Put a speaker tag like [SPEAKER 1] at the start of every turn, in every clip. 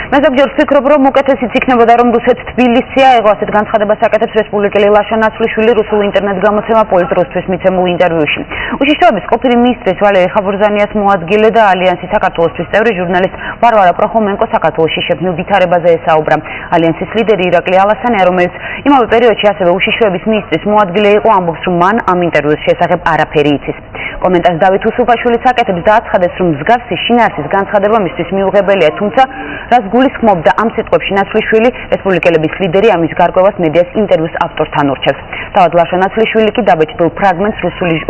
[SPEAKER 1] მე ზოგჯერ ვფიქრობ, რომ უკეთესიც იქნებოდა, რომ რუსეთს თბილისი აეღო, ასეთ განცხადებას აკეთებს რესპუბლიკელი ლაშა ნაცვლიშვილი რუსულ ინტერნეტ გამოცემა პოლიტრუსთვის მიცემულ ინტერვიუში. უშიშროების ყოფილი მინისტრის ვალერი ხაბურზანიას მოადგილე და ალიანსის საქართველოსთვის წევრი ჟურნალისტ ვარვარა პროხომენკო საქართველოში შექმნილ ვითარებაზე ესაუბრა. ალიანსის ლიდერი ირაკლი ალასანია, რომელიც იმავე პერიოდში ასევე უშიშროების მინისტრის მოადგილე იყო, ამბობს, რომ მან ამ ინტერვიუს შესახებ არაფერი იცის. კომენტარს დავით უსუფაშვილიც აკეთებს და აცხადებს, რომ მსგავსი შინაარსის განცხადება მისთვის მიუღებელია, თუმცა რაც გულისხმობდა ამ სიტყვებში ნაცვლიშვილი, რესპუბლიკელების ლიდერი ამის გარკვევას მედიას ინტერვიუს ავტორთან ურჩევს. თავად ლაშა ნაცვლიშვილი კი დაბეჭდილ ფრაგმენტს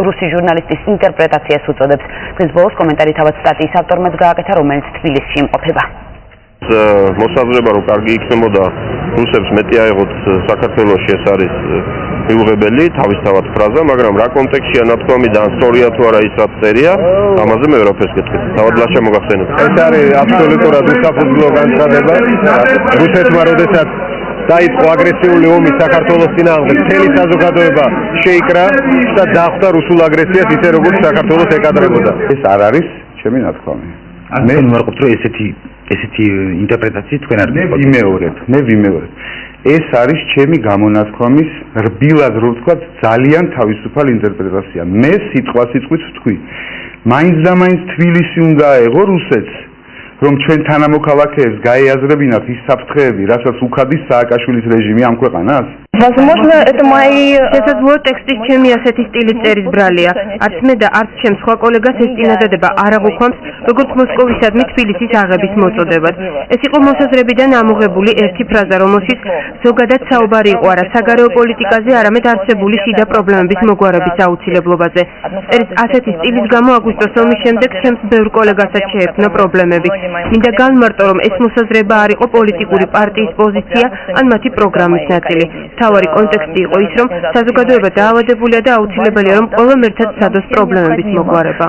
[SPEAKER 1] რუსი ჟურნალისტის ინტერპრეტაციას უწოდებს. დღის ბოლოს კომენტარი თავად სტატიის ავტორმაც გააკეთა, რომელიც თბილისში იმყოფება.
[SPEAKER 2] მოსაზრება რომ კარგი იქნებოდა რუსებს მეტი აეღოთ საქართველოში, ეს არის მიუღებელი თავისთავად ფრაზა, მაგრამ რა კონტექსტშია ნათქვამი და სწორია თუ არა ის რაც წერია, ამაზე მე ვერაფერს გეტყვით. თავად ლაშა მოგახსენებთ.
[SPEAKER 3] ეს არის აბსოლუტურად უსაფუძვლო განცხადება. რუსეთმა როდესაც დაიწყო აგრესიული ომი საქართველოს წინააღმდეგ, მთელი საზოგადოება შეიკრა და დახვდა რუსულ აგრესიას ისე როგორც საქართველოს ეკადრებოდა. ეს არ არის ჩემი ნათქვამი.
[SPEAKER 4] მე ვიმარყობთ, რომ ესეთი ინტერპრეტაციით თქვენ არ
[SPEAKER 3] მე ვიმეორებ. ეს არის ჩემი გამონათქვამის რბილად რო ვთქვათ ძალიან თავისუფალი ინტერპრეტაცია. მე სიტყვასიტყვით ვთქვი. მაინც და მაინც თბილისი უნდა აეღო რუსეთს, რომ ჩვენ თანამოქალაქეებს გაეაზრებინათ ის საფრთხეები, რასაც უქადის სააკაშვილის რეჟიმი ამ ქვეყანას?
[SPEAKER 5] Возможно, это мои...
[SPEAKER 6] შესაძლოა ტექსტის ჩემი ასეთი სტილის წერის ბრალია. არც მე და არც ჩემ სხვა კოლეგას ეს წინადადება არ აღვქვამს, როგორც მოსკოვისადმი თბილისის აღების მოწოდებად. ეს იყო მოსაზრებიდან ამოღებული ერთი ფრაზა, რომელშიც ზოგადად საუბარი იყო არა საგარეო პოლიტიკაზე, არამედ არსებული შიდა პრობლემების მოგვარების აუცილებლობაზე. წერის ასეთი სტილის გამო აგვისტოს ომის შემდეგ ჩემს ბევრ კოლეგასაც შეექმნა პრობლემები. მინდა განმარტო, რომ ეს მოსაზრება არ იყო პოლიტიკური პარტიის პოზიცია ან მათი პროგრამის ნაწილი. მთავარი კონტექსტი იყო ის, რომ საზოგადოება დაავადებულია და აუცილებელია, რომ ყველამ ერთად სცადოს პრობლემების მოგვარება.